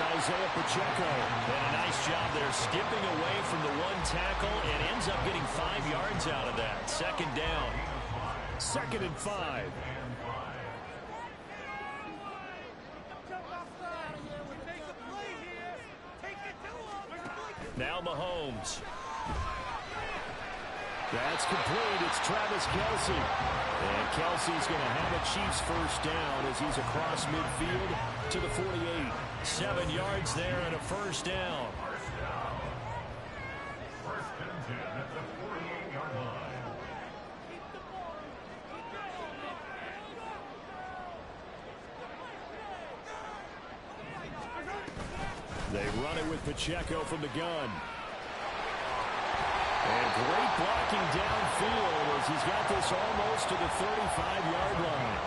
Isaiah Pacheco. And a nice job there skipping away from the one tackle and ends up getting 5 yards out of that. Second down. 2nd and 5. Now Mahomes. That's complete. It's Travis Kelce. And Kelce's going to have a Chiefs first down as he's across midfield to the 48. 7 yards there and a first down. First and 10 at the 48-yard line. They run it with Pacheco from the gun. And great blocking downfield as he's got this almost to the 35-yard line.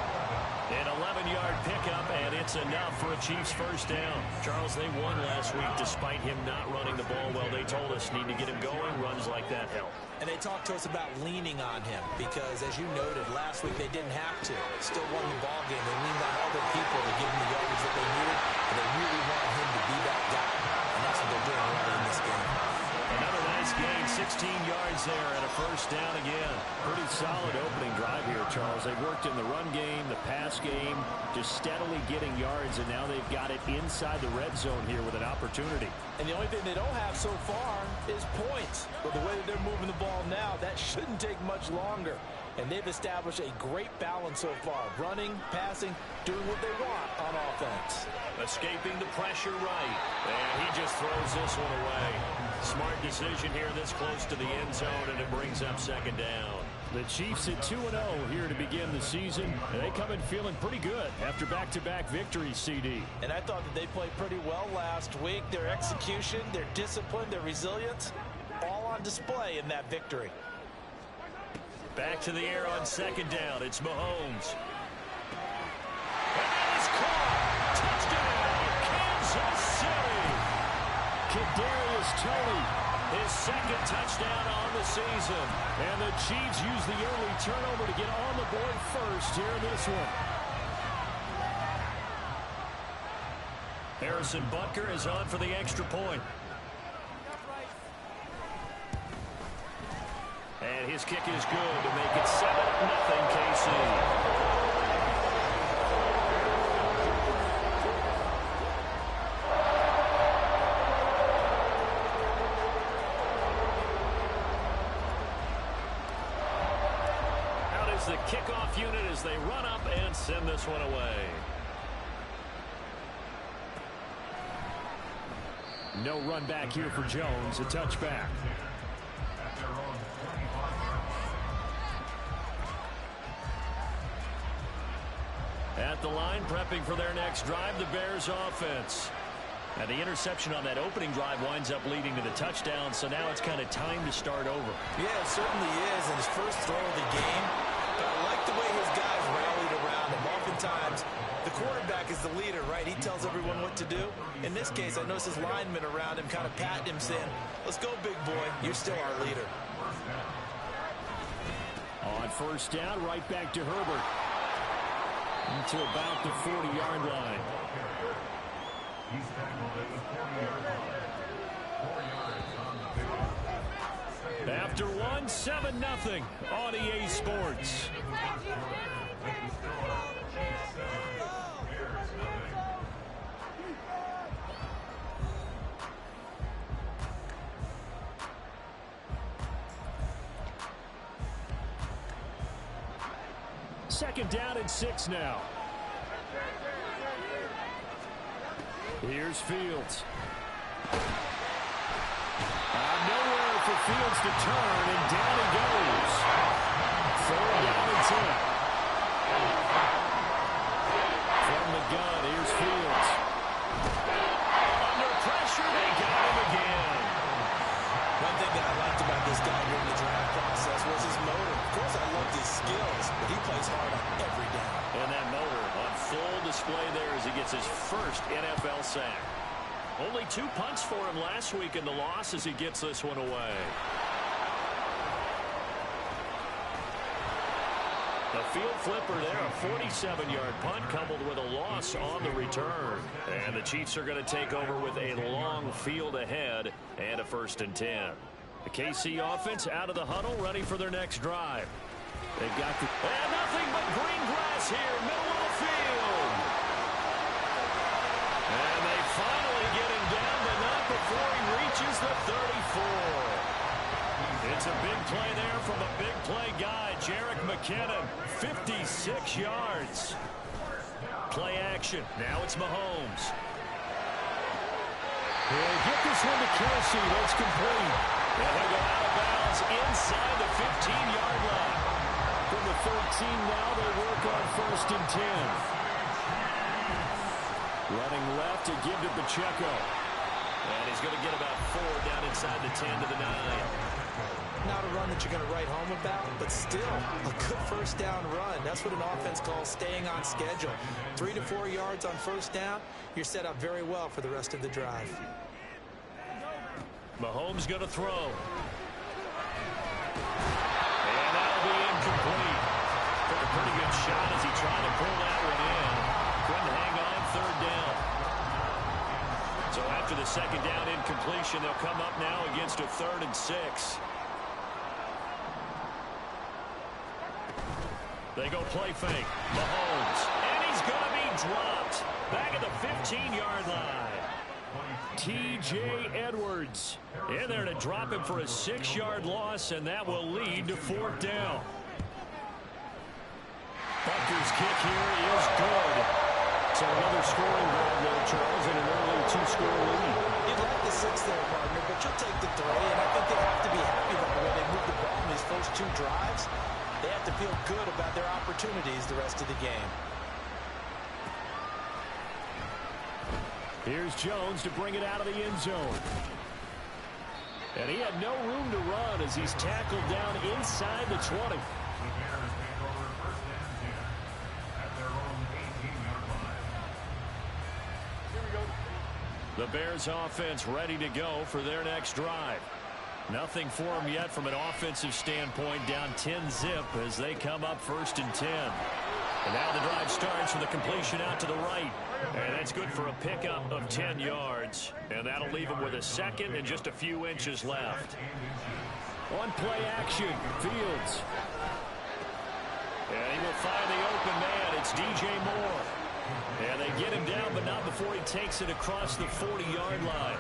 An 11-yard pickup, and it's enough for a Chiefs first down. Charles, they won last week despite him not running the ball well. They told us need to get him going. Runs like that help. And they talked to us about leaning on him because, as you noted, last week they didn't have to. Still won the ball game. They leaned on other people to give him the yardage that they needed, and they really want him to be that guy. And that's what they're doing right in this game. Another nice gain, 16 yards there and a first down again. Pretty solid opening drive here, Charles. They worked in the run game, the pass game, just steadily getting yards, and now they've got it inside the red zone here with an opportunity. And the only thing they don't have so far is points. But the way that they're moving the ball now, that shouldn't take much longer. And they've established a great balance so far. Running, passing, doing what they want on offense. Escaping the pressure right. And he just throws this one away. Smart decision here this close to the end zone, and it brings up second down. The Chiefs at 2-0 here to begin the season. They come in feeling pretty good after back-to-back victories, CD. And I thought that they played pretty well last week. Their execution, their discipline, their resilience, all on display in that victory. Back to the air on second down. It's Mahomes. And that is caught. Touchdown, Kansas City. Kadarius Toney, his second touchdown on the season. And the Chiefs use the early turnover to get on the board first here in this one. Harrison Butker is on for the extra point. And his kick is good to make it 7-0 KC. Out is the kickoff unit as they run up and send this one away. No run back here for Jones, a touchback. At the line, prepping for their next drive, the Bears offense. And the interception on that opening drive winds up leading to the touchdown, so now it's kind of time to start over. Yeah, it certainly is in his first throw of the game. But I like the way his guys rallied around him. Oftentimes, the quarterback is the leader, right? He tells everyone what to do. In this case, I noticed his linemen around him kind of patting him, saying, let's go, big boy. You're still our leader. On first down, right back to Herbert. To about the 40-yard line. He's tackled at the 40-yard line. 4 yards on the pickup. After one, 7-0 on EA Sports. Second down and 6 now. Here's Fields. Nowhere for Fields to turn, and down he goes. 3rd down and 10. From the gun, here's Fields. Under pressure, they got him again. One thing that I liked about this guy during the draft process was his motor. Of course, I loved his skills, but he plays hard on every down. And that motor on full display there as he gets his first NFL sack. Only 2 punts for him last week in the loss as he gets this one away. The field flipper there, a 47-yard punt coupled with a loss on the return. And the Chiefs are going to take over with a long field ahead and a 1st and 10. The KC offense out of the huddle, ready for their next drive. They've got the... And nothing but green grass here, middle of the field. And they finally get him down, but not before he reaches the 34. It's a big play there from a big play guy, Jerick McKinnon, 56 yards. Play action. Now it's Mahomes. He'll get this one to Kelsey. That's complete. And he'll go out of bounds inside the 15-yard line. From the 13 now, they work on 1st and 10. Running left to give to Pacheco. And he's going to get about 4 down inside the 10 to the 9. Not a run that you're going to write home about, but still a good 1st down run. That's what an offense calls staying on schedule. 3 to 4 yards on 1st down, you're set up very well for the rest of the drive. Mahomes going to throw. And that'll be incomplete. Took a pretty good shot as he tried to pull that one in. Couldn't hang on 3rd down. So after the 2nd down incompletion, they'll come up now against a 3rd and 6. They go play fake. Mahomes. And he's going to be dropped. Back at the 15-yard line. T.J. Edwards in there to drop him for a 6-yard loss, and that will lead to 4th down. Butker's kick here is good. So another scoring drive there, Charles, and an early 2-score lead. You'd like the 6 there, partner, but you'll take the 3, and I think they have to be happy about the way they moved the ball in these first 2 drives. They have to feel good about their opportunities the rest of the game. Here's Jones to bring it out of the end zone. And he had no room to run as he's tackled down inside the 20. The Bears offense ready to go for their next drive. Nothing for them yet from an offensive standpoint, down 10-zip as they come up 1st and 10. And now the drive starts with a completion out to the right. And that's good for a pickup of 10 yards. And that'll leave him with a 2nd and just a few inches left. On play action, Fields. And he will find the open man. It's DJ Moore. And they get him down, but not before he takes it across the 40-yard line.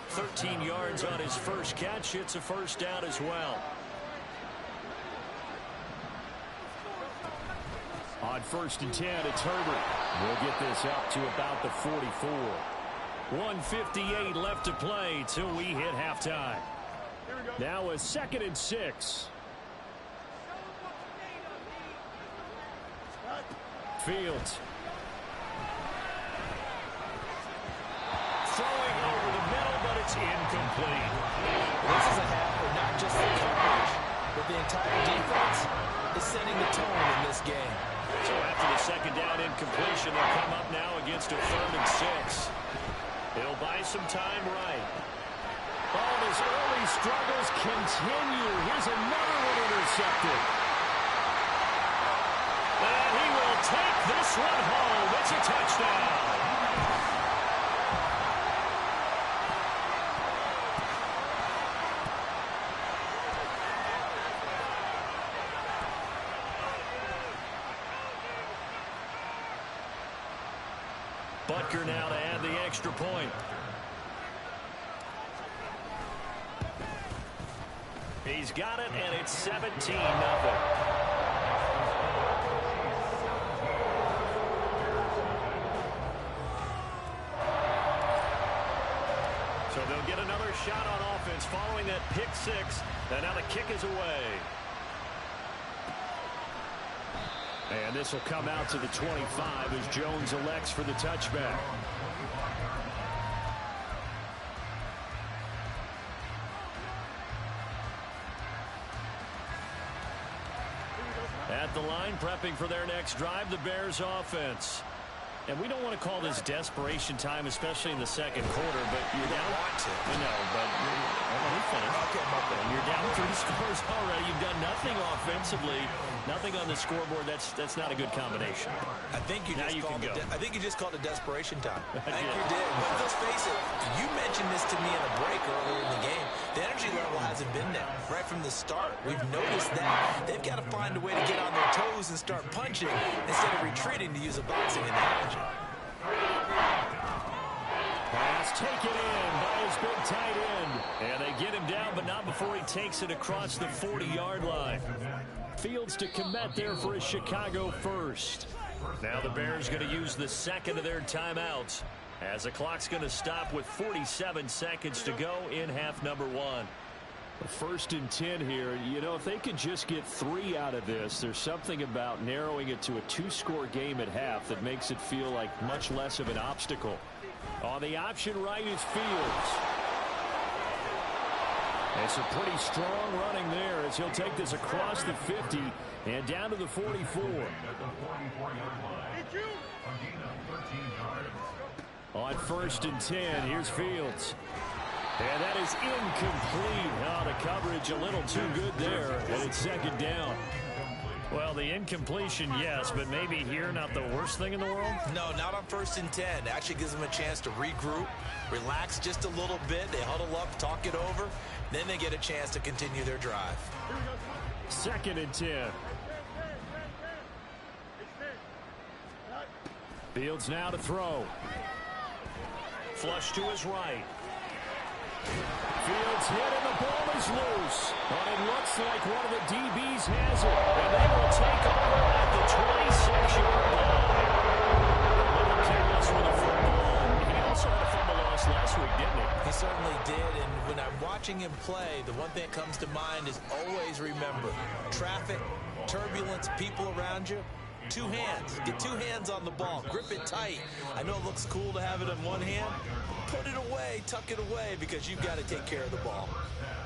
13 yards on his first catch. It's a 1st down as well. On 1st and 10, it's Herbert. We'll get this up to about the 44. 1:58 left to play till we hit halftime. Now a 2nd and 6. Fields. Throwing over the middle, but it's incomplete. This is a half where not just the coverage, but the entire defense is setting the tone in this game. So after the 2nd down incompletion, they'll come up now against a 3rd and 6. He'll buy some time right. All his early struggles continue. Here's another one intercepted. And he will take this one home. It's a touchdown. Butker now to add the extra point. He's got it, and it's 17-0. So they'll get another shot on offense following that pick 6, and now the kick is away. And this will come out to the 25 as Jones elects for the touchback. At the line, prepping for their next drive, the Bears offense. And we don't want to call this desperation time, especially in the second quarter, but you're down. I know, but let me finish. Okay. You're down 3 scores already. You've done nothing offensively, nothing on the scoreboard. That's not a good combination. I think you just called it desperation time. I think you did. But let's face it, you mentioned this to me in a break earlier in the game. The energy level hasn't been there right from the start. We've noticed that. They've got to find a way to get on their toes and start punching instead of retreating, to use a boxing analogy. Pass taken in by his big tight end. And they get him down, but not before he takes it across the 40-yard line. Fields to commit there for his Chicago first. Now the Bears going to use the second of their timeouts, as the clock's going to stop with 47 seconds to go in half number 1. First and 10 here. You know, if they could just get 3 out of this, there's something about narrowing it to a 2-score game at half that makes it feel like much less of an obstacle. On the option right is Fields. It's a pretty strong running there as he'll take this across the 50 and down to the 44. On first and 10, here's Fields. And that is incomplete. Oh, the coverage a little too good there, and it's second down. Well, the incompletion, yes, but maybe here not the worst thing in the world? No, not on first and 10. It actually gives them a chance to regroup, relax just a little bit. They huddle up, talk it over. Then they get a chance to continue their drive. Second and 10. Fields now to throw. Flush to his right. Fields hit and the ball is loose. But it looks like one of the DBs has it. And they will take over at the 26-yard line. Little careless with a football. He also had a fumble loss last week, didn't he? He certainly did. And when I'm watching him play, the one thing that comes to mind is always remember, traffic, turbulence, people around you. 2 hands. Get 2 hands on the ball. Grip it tight. I know it looks cool to have it in one hand. Put it away, tuck it away, because you've got to take care of the ball.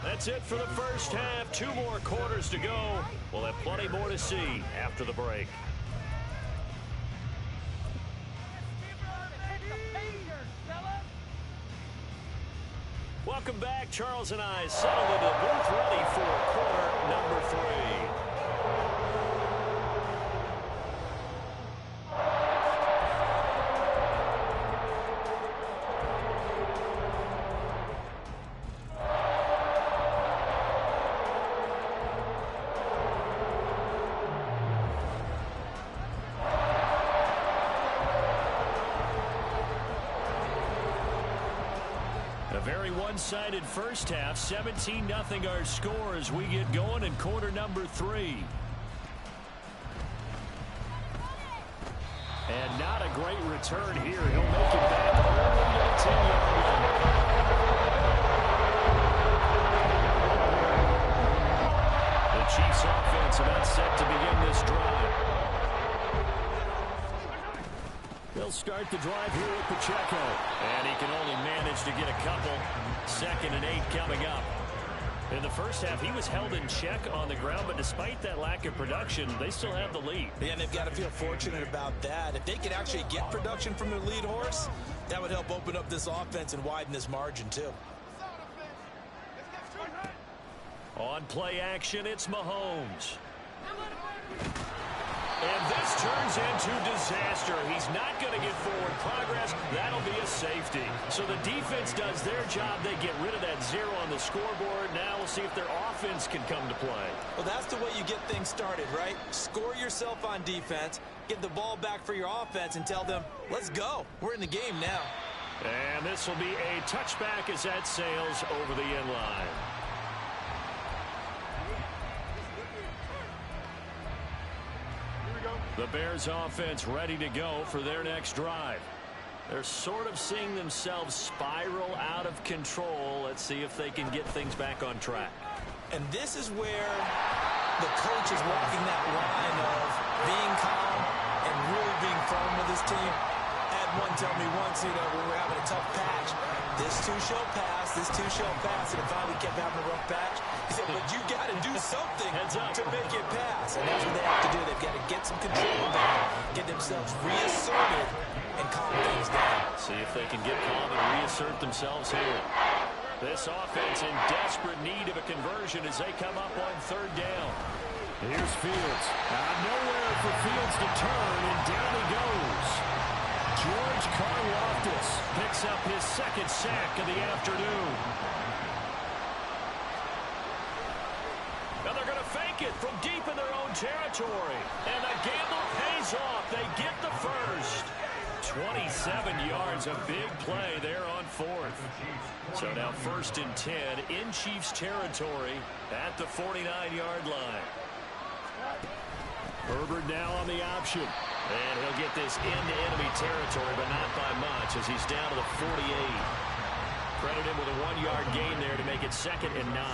That's it for the first half. 2 more quarters to go. We'll have plenty more to see after the break. Welcome back. Charles and I settled into the booth, ready for quarter number 3. One-sided first half, 17-0 our score as we get going in quarter number 3. And not a great return here. He'll make it back only to the 10-yard line. The Chiefs offense about set to begin this drive. They'll start the drive here with Pacheco. And he can only manage to get a couple. 2nd and 8 coming up. In the first half, he was held in check on the ground, but despite that lack of production, they still have the lead. Yeah, and they've got to feel fortunate about that. If they could actually get production from their lead horse, that would help open up this offense and widen this margin, too. On play action, it's Mahomes. And this turns into disaster. He's not going to get forward progress. That'll be a safety. So the defense does their job. They get rid of that 0 on the scoreboard. Now we'll see if their offense can come to play. Well, that's the way you get things started, right? Score yourself on defense, get the ball back for your offense, and tell them, let's go. We're in the game now. And this will be a touchback as that sails over the end line. The Bears offense ready to go for their next drive. They're sort of seeing themselves spiral out of control. Let's see if they can get things back on track. And this is where the coach is walking that line of being calm and really being firm with his team. I had one tell me once, when we're having a tough patch, this too shall pass, this too shall pass, and it finally kept having a rough patch. He said, but you got to do something to make it pass. And that's what they have to do. They've got to get some control back, get themselves reasserted, and calm things down. See if they can get calm and reassert themselves here. This offense in desperate need of a conversion as they come up on third down. Here's Fields. Nowhere for Fields to turn, and down he goes. George Karlaftis picks up his second sack of the afternoon. Now they're going to fake it from deep in their own territory. And the gamble pays off. They get the first. 27 yards, a big play there on fourth. So now 1st and 10 in Chiefs territory at the 49-yard line. Herbert now on the option. And he'll get this into enemy territory, but not by much as he's down to the 48. Credit him with a 1-yard gain there to make it 2nd and 9.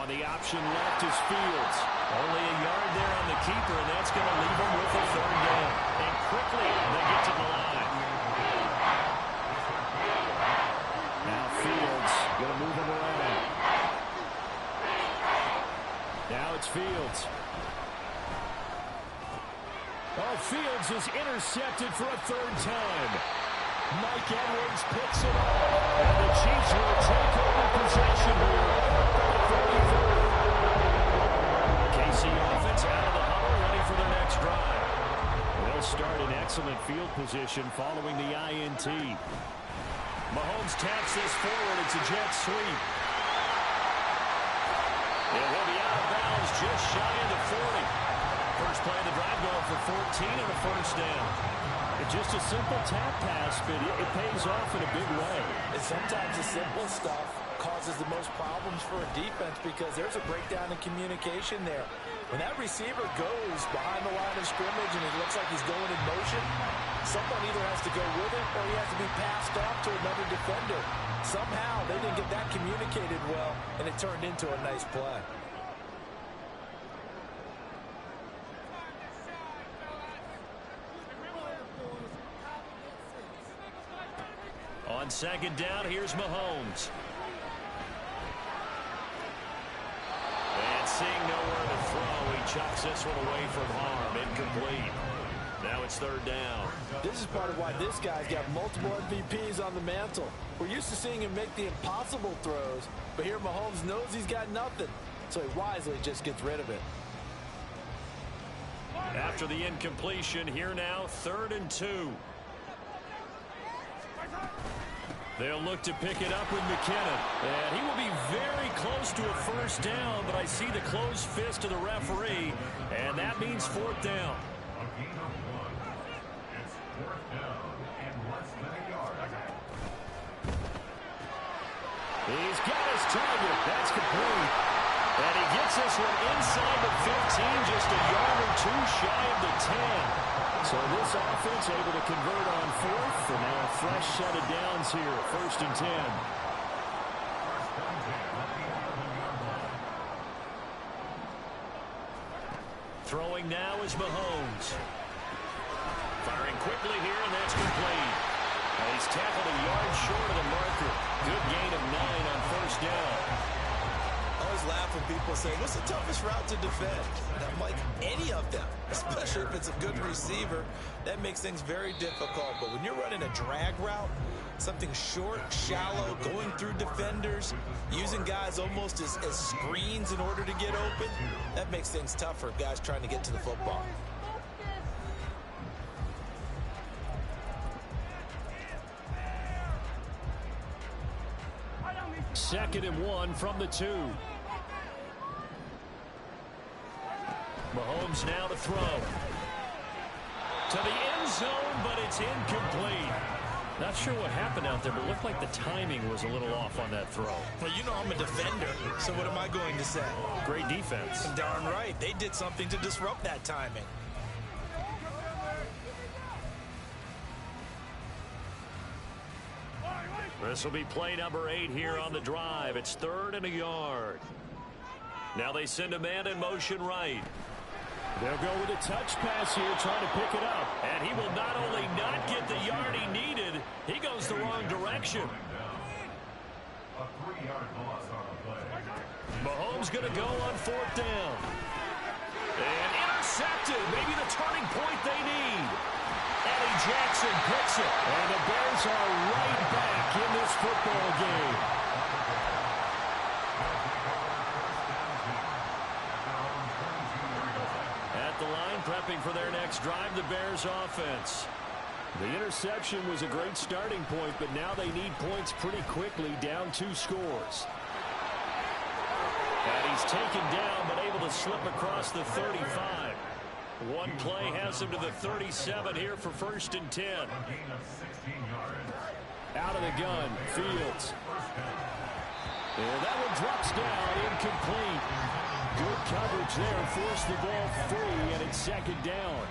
On the option left is Fields. Only a yard there on the keeper, and that's going to leave him with a 3rd down. And quickly, they get to the line. Now Fields going to move him around. Now it's Fields. Oh, Fields is intercepted for a 3rd time. Mike Edwards picks it up. And the Chiefs will take over possession here. KC offense out of the huddle, ready for their next drive. They'll start in excellent field position following the INT. Mahomes taps this forward. It's a jet sweep. And he'll be out of bounds just shy of the 40. First play of the drive going for 14 and a 1st down. It's just a simple tap pass, but it pays off in a big way. And sometimes the simple stuff causes the most problems for a defense because there's a breakdown in communication there. When that receiver goes behind the line of scrimmage and it looks like he's going in motion, someone either has to go with it or he has to be passed off to another defender. Somehow they didn't get that communicated well, and it turned into a nice play. On 2nd down, here's Mahomes. And seeing nowhere to throw, he chucks this one away from harm. Incomplete. Now it's 3rd down. This is part of why this guy's got multiple MVPs on the mantle. We're used to seeing him make the impossible throws, but here Mahomes knows he's got nothing, so he wisely just gets rid of it. After the incompletion, here now, 3rd and 2. They'll look to pick it up with McKinnon. And he will be very close to a 1st down, but I see the closed fist of the referee, and that means 4th down. A gain of 1. It's 4th down and less than a yard. He's got his target. That's complete. And he gets this one inside the 15, just a yard or 2 shy of the 10. So this offense able to convert on 4th, and now a fresh set of downs here, 1st and 10. Throwing now is Mahomes. Firing quickly here, and that's complete. And he's tackled a yard short of the marker. Good gain of 9 on 1st down. I always laugh when people say, what's the toughest route to defend? And I'm like, any of them, especially if it's a good receiver. That makes things very difficult. But when you're running a drag route, something short, shallow, going through defenders, using guys almost as screens in order to get open, that makes things tough for guys trying to get to the football. Second and 1 from the 2. Mahomes now to throw. To the end zone, but it's incomplete. Not sure what happened out there, but it looked like the timing was a little off on that throw. Well, you know I'm a defender, so what am I going to say? Great defense. Darn right. They did something to disrupt that timing. This will be play number 8 here on the drive. It's 3rd and a yard. Now they send a man in motion right. They'll go with a touch pass here, trying to pick it up. And he will not only not get the yard he needed, he goes the wrong direction. A 3-yard loss on the play. Mahomes going to go on 4th down. And intercepted. Maybe the turning point they need. Eddie Jackson picks it. And the Bears are right back in this football game. At the line, prepping for their next drive, the Bears offense. The interception was a great starting point, but now they need points pretty quickly, down 2 scores. And he's taken down, but able to slip across the 35. One play has him to the 37 here for 1st and 10. Out of the gun, Fields. And that one drops down, incomplete. Good coverage there, forced the ball free, and it's 2nd down.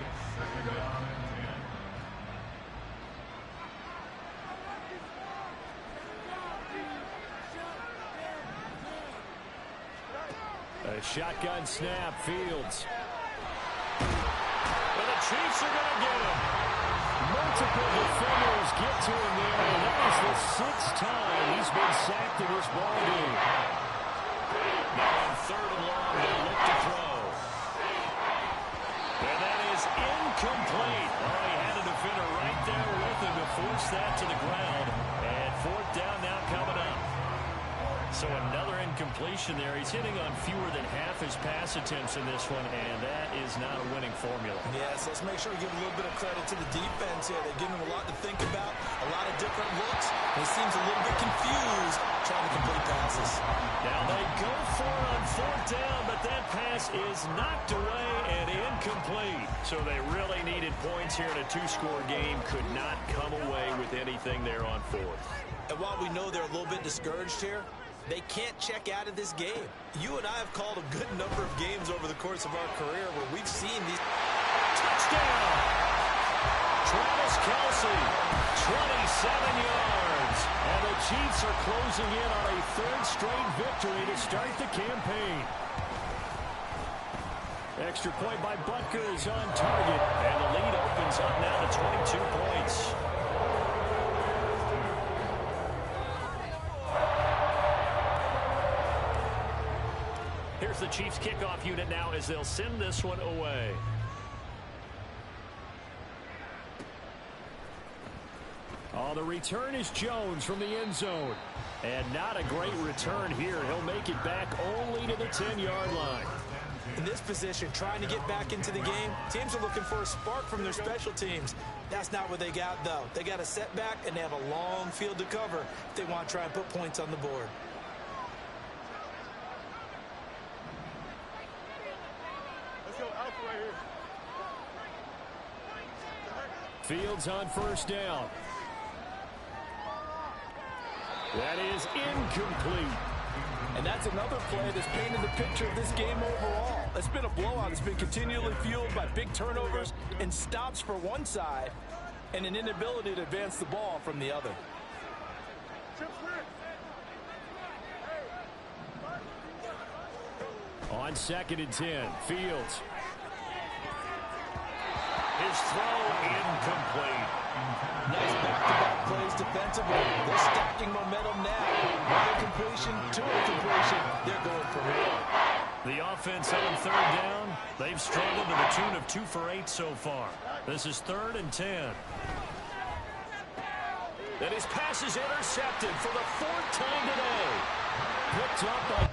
A shotgun snap, Fields. And the Chiefs are going to get him. Multiple defenders get to him there, and that is the 6th time he's been sacked in this ball game. Now on 3rd and long, they look to throw. And that is incomplete. Oh, he had a defender right there with him to force that to the ground. And 4th down now coming up. So another incompletion there. He's hitting on fewer than half his pass attempts in this one, and that is not a winning formula. Yes, let's make sure we give a little bit of credit to the defense here. They're giving him a lot to think about, a lot of different looks. He seems a little bit confused trying to complete passes. Now they go for it on 4th down, but that pass is knocked away and incomplete. So they really needed points here in a 2-score game. Could not come away with anything there on 4th. And while we know they're a little bit discouraged here, they can't check out of this game. You and I have called a good number of games over the course of our career where we've seen these. Touchdown! Travis Kelce, 27 yards. And the Chiefs are closing in on a 3rd straight victory to start the campaign. Extra point by Butker is on target. And the lead opens up now to 22 points. Here's the Chiefs kickoff unit now as they'll send this one away. Oh, the return is Jones from the end zone. And not a great return here. He'll make it back only to the 10-yard line. In this position, trying to get back into the game, teams are looking for a spark from their special teams. That's not what they got, though. They got a setback, and they have a long field to cover if they want to try and put points on the board. Fields on 1st down. That is incomplete. And that's another play that's painted the picture of this game overall. It's been a blowout. It's been continually fueled by big turnovers and stops for one side and an inability to advance the ball from the other. On 2nd and 10, Fields. His throw incomplete. Nice back-to-back plays defensively. They're stacking momentum now. One incompletion, 2 incompletion. They're going for more. The offense on 3rd down. They've struggled to the tune of 2 for 8 so far. This is 3rd and 10. And his pass is intercepted for the 4th time today. Picked up by...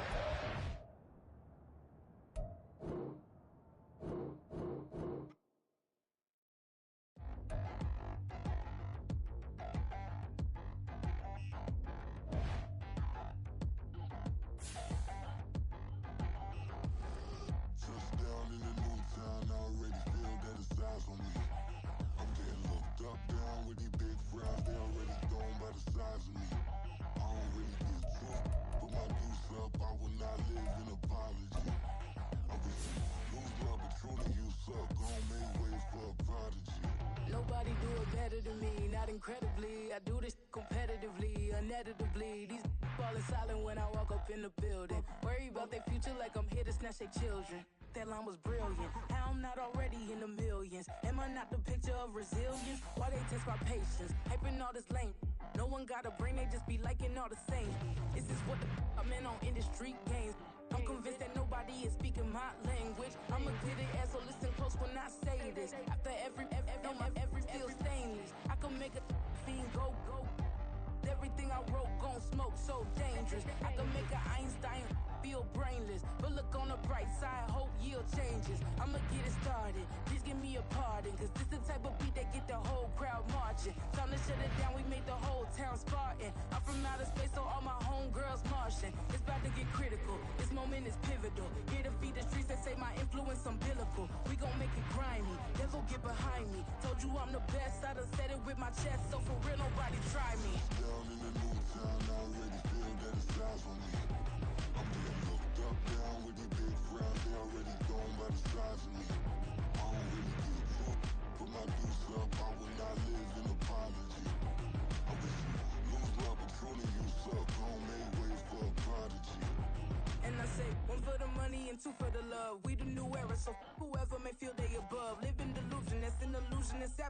Nobody do it better than me, not incredibly. I do this competitively, uneditably. These falling silent when I walk up in the building. Worry about their future like I'm here to snatch their children. that line was brilliant. How I'm not already in the millions. Am I not the picture of resilience? Why they test my patience? Hyping all this lame. No one got a brain, they just be liking all the same. This is what the I'm in on industry games. I'm convinced that nobody is speaking my language. I'm a good ass, so listen close when I say this. After every feel stainless. I can make a fiend go. Everything I wrote gon' smoke, so dangerous. I can make an Einstein feel brainless. But look on the bright side, hope yield changes. I'ma get it started, please give me a pardon. Cause this the type of beat that get the whole crowd marching. Time to shut it down, we made the whole town Spartan. I'm from outer space, so all my homegirls Martian. It's about to get critical, this moment is pivotal. Here to feed the streets that say my influence umbilical. We gon' make it grimy, devil get behind me. Told you I'm the best, I done said it with my chest. So for real, nobody try me. Down in the new town, I already feel that it's time for me. I'm getting looked up, down with these big crowds, they already gone by the size of me. I don't really give a fuck, put my deuce up, I will not live in apology. I wish you lose love, but truly you suck, gon' make way for a prodigy. And I say, one for the money and two for the love. We the new era, so whoever may feel they above. Live in delusion, that's an illusion, it's absent.